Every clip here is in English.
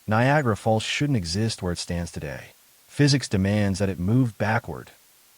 Niagara Falls shouldn't exist where it stands today. Physics demands that it move backward,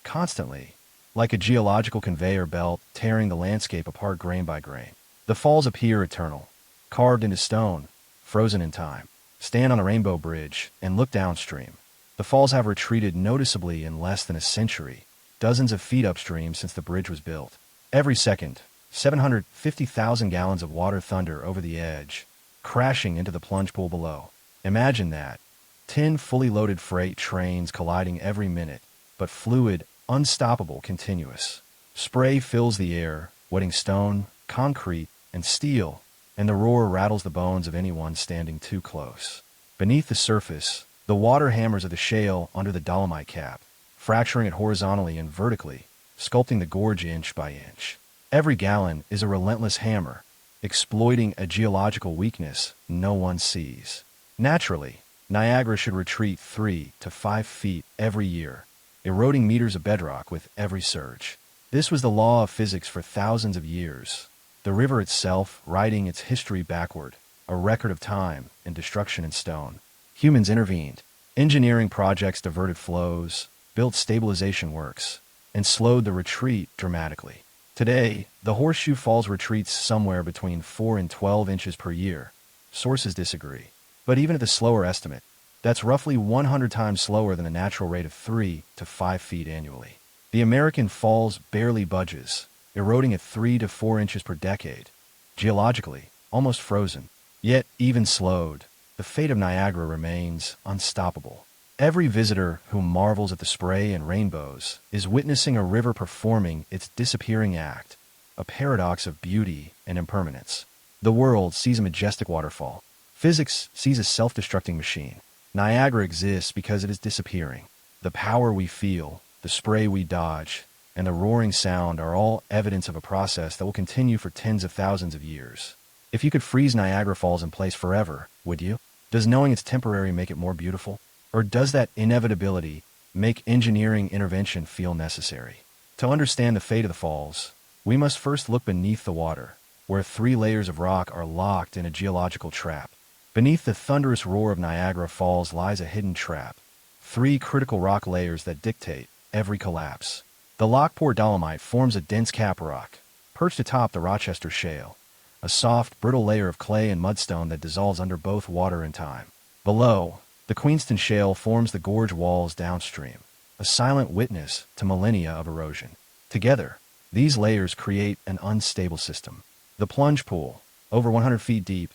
constantly, like a geological conveyor belt tearing the landscape apart grain by grain. The falls appear eternal, carved into stone, frozen in time. Stand on a rainbow bridge and look downstream. The falls have retreated noticeably in less than a century, dozens of feet upstream since the bridge was built. Every second, 750,000 gallons of water thunder over the edge, crashing into the plunge pool below. Imagine that. 10 fully loaded freight trains colliding every minute, but fluid, unstoppable, continuous. Spray fills the air, wetting stone, concrete, and steel, and the roar rattles the bones of anyone standing too close. Beneath the surface, the water hammers of the shale under the dolomite cap, fracturing it horizontally and vertically, sculpting the gorge inch by inch. Every gallon is a relentless hammer, exploiting a geological weakness no one sees. Naturally, Niagara should retreat 3 to 5 feet every year, eroding meters of bedrock with every surge. This was the law of physics for thousands of years, the river itself writing its history backward, a record of time and destruction in stone. Humans intervened. Engineering projects diverted flows, built stabilization works, and slowed the retreat dramatically. Today, the Horseshoe Falls retreats somewhere between 4 and 12 inches per year. Sources disagree. But even at the slower estimate, that's roughly 100 times slower than a natural rate of 3 to 5 feet annually. The American Falls barely budges, eroding at 3 to 4 inches per decade. Geologically, almost frozen. Yet, even slowed, the fate of Niagara remains unstoppable. Every visitor who marvels at the spray and rainbows is witnessing a river performing its disappearing act, a paradox of beauty and impermanence. The world sees a majestic waterfall. Physics sees a self-destructing machine. Niagara exists because it is disappearing. The power we feel, the spray we dodge, and the roaring sound are all evidence of a process that will continue for tens of thousands of years. If you could freeze Niagara Falls in place forever, would you? Does knowing it's temporary make it more beautiful? Or does that inevitability make engineering intervention feel necessary? To understand the fate of the falls, we must first look beneath the water, where 3 layers of rock are locked in a geological trap. Beneath the thunderous roar of Niagara Falls lies a hidden trap. 3 critical rock layers that dictate every collapse. The Lockport dolomite forms a dense cap rock, perched atop the Rochester Shale, a soft, brittle layer of clay and mudstone that dissolves under both water and time. Below, the Queenston Shale forms the gorge walls downstream, a silent witness to millennia of erosion. Together, these layers create an unstable system. The plunge pool, over 100 feet deep,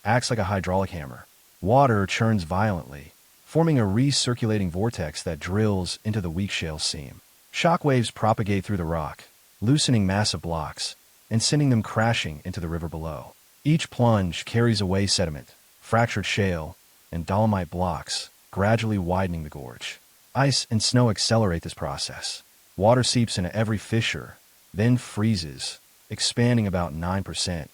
acts like a hydraulic hammer. Water churns violently, forming a recirculating vortex that drills into the weak shale seam. Shock waves propagate through the rock, loosening massive blocks and sending them crashing into the river below. Each plunge carries away sediment, fractured shale, and dolomite blocks, gradually widening the gorge. Ice and snow accelerate this process. Water seeps into every fissure, then freezes, expanding about 9%,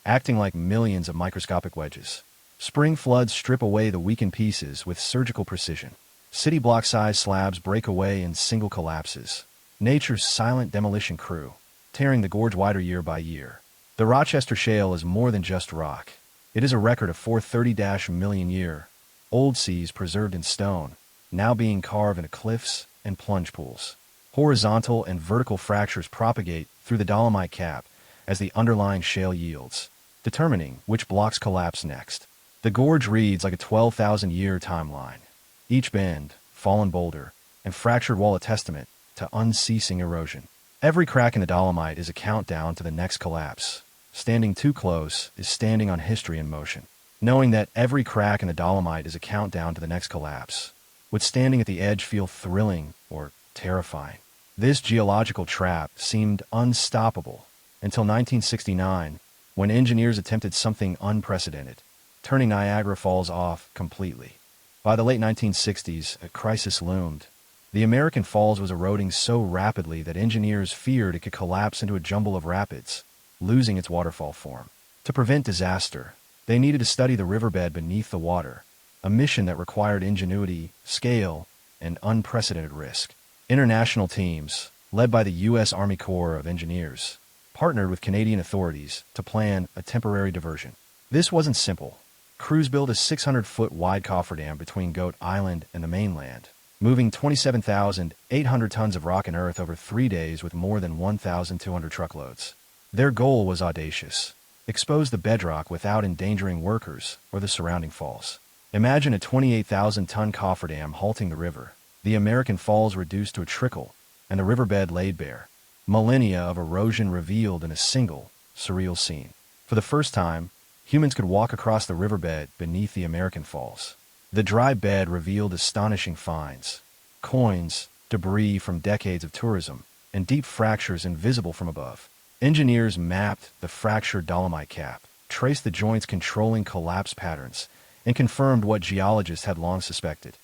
acting like millions of microscopic wedges. Spring floods strip away the weakened pieces with surgical precision. City block-sized slabs break away in single collapses. Nature's silent demolition crew, tearing the gorge wider year by year. The Rochester Shale is more than just rock. It is a record of 430-million-year old seas preserved in stone, now being carved into cliffs and plunge pools. Horizontal and vertical fractures propagate through the dolomite cap as the underlying shale yields, determining which blocks collapse next. The gorge reads like a 12,000-year timeline. Each bend, fallen boulder, and fractured wall a testament to unceasing erosion. Every crack in the dolomite is a countdown to the next collapse. Standing too close is standing on history in motion. Knowing that every crack in the dolomite is a countdown to the next collapse, would standing at the edge feel thrilling or terrifying? This geological trap seemed unstoppable until 1969, when engineers attempted something unprecedented, turning Niagara Falls off completely. By the late 1960s, a crisis loomed. The American Falls was eroding so rapidly that engineers feared it could collapse into a jumble of rapids, losing its waterfall form. To prevent disaster, they needed to study the riverbed beneath the water, a mission that required ingenuity, scale, and unprecedented risk. International teams, led by the U.S. Army Corps of Engineers, partnered with Canadian authorities to plan a temporary diversion. This wasn't simple. Crews built a 600-foot wide cofferdam between Goat Island and the mainland, moving 27,800 tons of rock and earth over 3 days with more than 1,200 truckloads. Their goal was audacious: expose the bedrock without endangering workers or the surrounding falls. Imagine a 28,000-ton cofferdam halting the river, the American Falls reduced to a trickle, and the riverbed laid bare. Millennia of erosion revealed in a single, surreal scene. For the first time, humans could walk across the riverbed beneath the American Falls. The dry bed revealed astonishing finds: coins, debris from decades of tourism, and deep fractures invisible from above. Engineers mapped the fractured dolomite cap, traced the joints controlling collapse patterns, and confirmed what geologists had long suspected.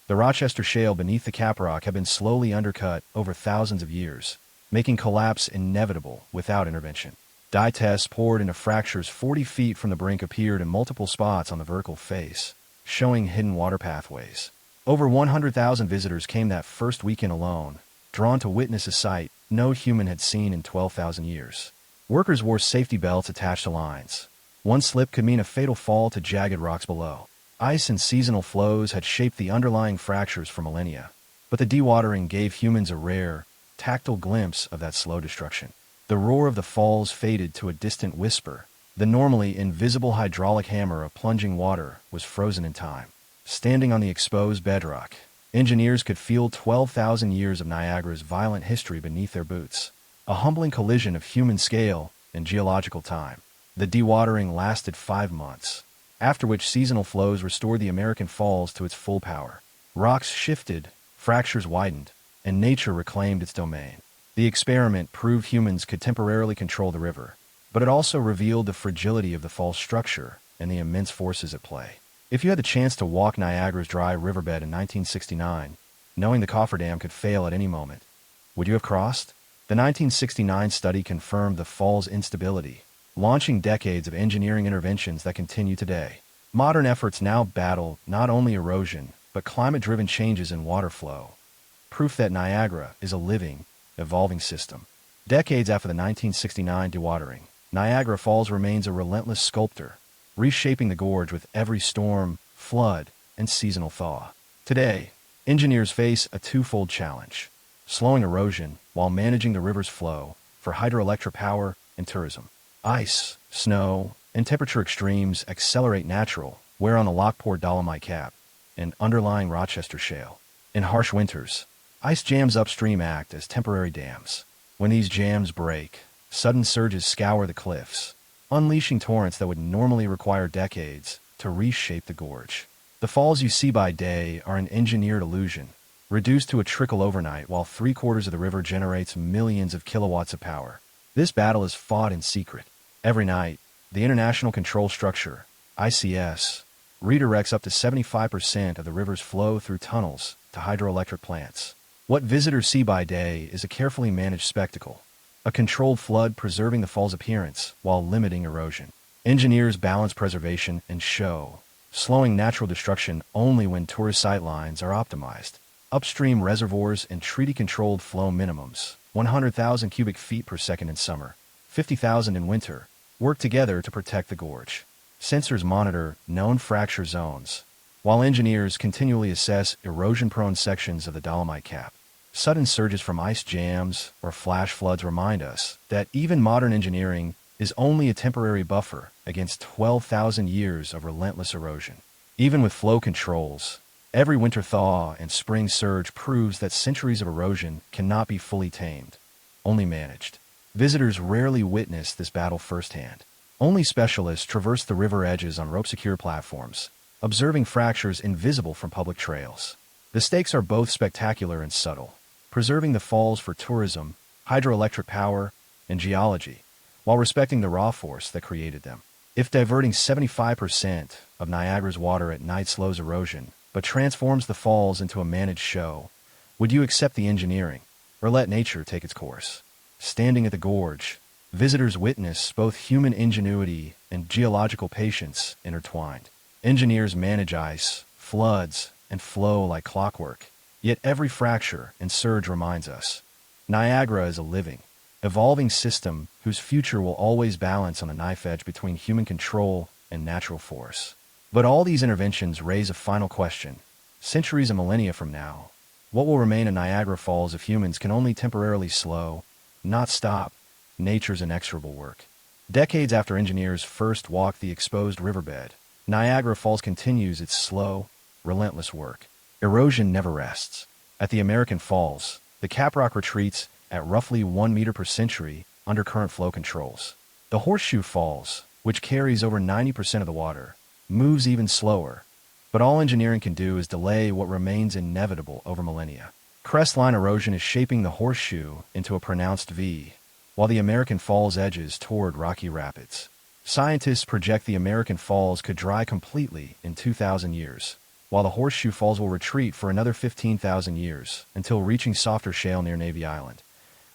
The Rochester Shale beneath the caprock had been slowly undercut over thousands of years, making collapse inevitable without intervention. Dye tests poured into fractures 40 feet from the brink appeared in multiple spots on the vertical face, showing hidden water pathways. Over 100,000 visitors came that first weekend alone, drawn to witness a sight no human had seen in 12,000 years. Workers wore safety belts attached to lines. One slip could mean a fatal fall to jagged rocks below. Ice and seasonal flows had shaped the underlying fractures for millennia, but the dewatering gave humans a rare, tactile glimpse of that slow destruction. The roar of the falls faded to a distant whisper. The normally invisible hydraulic hammer of plunging water was frozen in time. Standing on the exposed bedrock, engineers could feel 12,000 years of Niagara's violent history beneath their boots, a humbling collision of human scale and geological time. The dewatering lasted 5 months, after which seasonal flows restored the American Falls to its full power. Rocks shifted, fractures widened, and nature reclaimed its domain. The experiment proved humans could temporarily control the river, but it also revealed the fragility of the fall's structure and the immense forces at play. If you had the chance to walk Niagara's dry riverbed in 1969, knowing the cofferdam could fail at any moment, would you have crossed? The 1969 study confirmed the fall's instability, launching decades of engineering interventions that continue today. Modern efforts now battle not only erosion, but climate-driven changes in water flow, proof that Niagara is a living, evolving system. Decades after the 1969 dewatering, Niagara Falls remains a relentless sculptor, reshaping the gorge with every storm, flood, and seasonal thaw. Today, engineers face a twofold challenge: slowing erosion while managing the river's flow for hydroelectric power and tourism. Ice, snow, and temperature extremes accelerate natural wear on the Lockport Dolomite Cap and underlying Rochester Shale. In harsh winters, ice jams upstream act as temporary dams. When these jams break, sudden surges scour the cliffs, unleashing torrents that would normally require decades to reshape the gorge. The falls you see by day are an engineered illusion, reduced to a trickle overnight while 3/4 of the river generates millions of kilowatts of power. This battle is fought in secret. Every night, the International Control Structure, ICS, redirects up to 75% of the river's flow through tunnels to hydroelectric plants. What visitors see by day is a carefully managed spectacle, a controlled flood preserving the fall's appearance while limiting erosion. Engineers balance preservation and show, slowing natural destruction only when tourist sightlines are optimized. Upstream reservoirs and treaty-controlled flow minimums, 100,000 cubic feet per second in summer, 50,000 in winter, work together to protect the gorge. Sensors monitor known fracture zones, while engineers continually assess erosion-prone sections of the Dolomite Cap. Sudden surges from ice jams or flash floods remind us that even modern engineering is only a temporary buffer against 12,000 years of relentless erosion. Even with flow controls, every winter thaw and spring surge proves that centuries of erosion cannot be fully tamed, only managed. Visitors rarely witness this battle firsthand. Only specialists traverse the river edges on rope-secure platforms, observing fractures invisible from public trails. The stakes are both spectacular and subtle, preserving the falls for tourism, hydroelectric power, and geology, while respecting the raw force that created them. If diverting 75% of Niagara's water at night slows erosion, but transforms the falls into a managed show, would you accept the engineering, or let nature take its course? Standing at the gorge, visitors witness both human ingenuity and geological patience intertwined. Engineers manage ice, floods, and flow like clockwork, yet every fracture and surge reminds us Niagara is a living, evolving system whose future will always balance on a knife edge between human control and natural force. But all these interventions raise a final question. Centuries and millennia from now, what will remain of Niagara Falls if humans can only temporarily slow, not stop, nature's inexorable work? Decades after engineers first walked the exposed riverbed, Niagara Falls continues its slow, relentless work. Erosion never rests. At the American Falls, the caprock retreats at roughly 1 meter per century under current flow controls. The Horseshoe Falls, which carries over 90% of the water, moves even slower. But all engineering can do is delay what remains inevitable over millennia. Crestline erosion is shaping the Horseshoe into a pronounced V, while the American Falls edges toward rocky rapids. Scientists project the American Falls could dry completely in 2,000 years, while the Horseshoe Falls will retreat for another 15,000 years until reaching softer shale near Navy Island,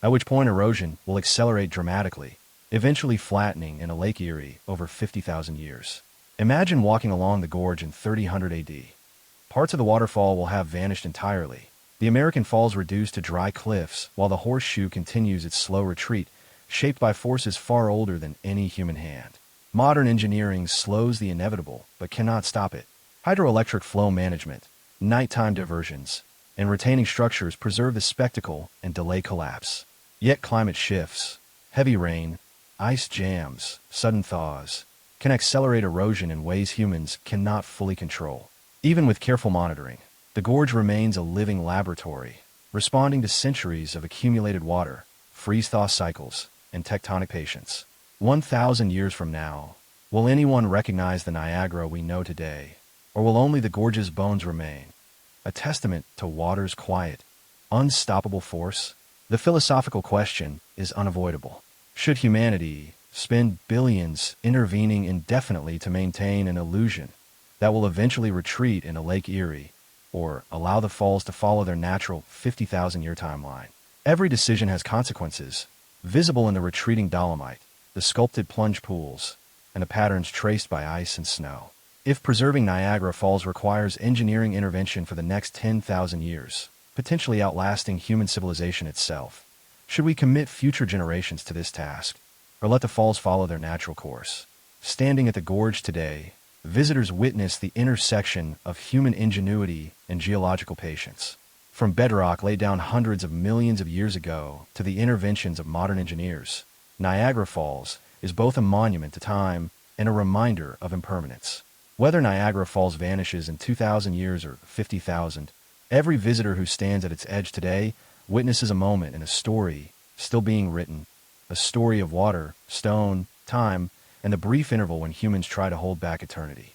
at which point erosion will accelerate dramatically, eventually flattening in a Lake Erie over 50,000 years. Imagine walking along the gorge in 3000 AD. Parts of the waterfall will have vanished entirely. The American Falls reduced to dry cliffs, while the Horseshoe continues its slow retreat, shaped by forces far older than any human hand. Modern engineering slows the inevitable, but cannot stop it. Hydroelectric flow management, nighttime diversions, and retaining structures preserve the spectacle and delay collapse. Yet climate shifts, heavy rain, ice jams, sudden thaws, can accelerate erosion in ways humans cannot fully control. Even with careful monitoring, the gorge remains a living laboratory, responding to centuries of accumulated water, freeze-thaw cycles, and tectonic patience. 1,000 years from now, will anyone recognize the Niagara we know today, or will only the gorge's bones remain? A testament to water's quiet, unstoppable force? The philosophical question is unavoidable. Should humanity spend billions intervening indefinitely to maintain an illusion that will eventually retreat in a Lake Erie, or allow the falls to follow their natural 50,000-year timeline? Every decision has consequences, visible in the retreating dolomite, the sculpted plunge pools, and the patterns traced by ice and snow. If preserving Niagara Falls requires engineering intervention for the next 10,000 years, potentially outlasting human civilization itself, should we commit future generations to this task, or let the falls follow their natural course? Standing at the gorge today, visitors witness the intersection of human ingenuity and geological patience. From bedrock laid down hundreds of millions of years ago to the interventions of modern engineers, Niagara Falls is both a monument to time and a reminder of impermanence. Whether Niagara Falls vanishes in 2,000 years or 50,000, every visitor who stands at its edge today witnesses a moment in a story still being written, a story of water, stone, time, and the brief interval when humans try to hold back eternity.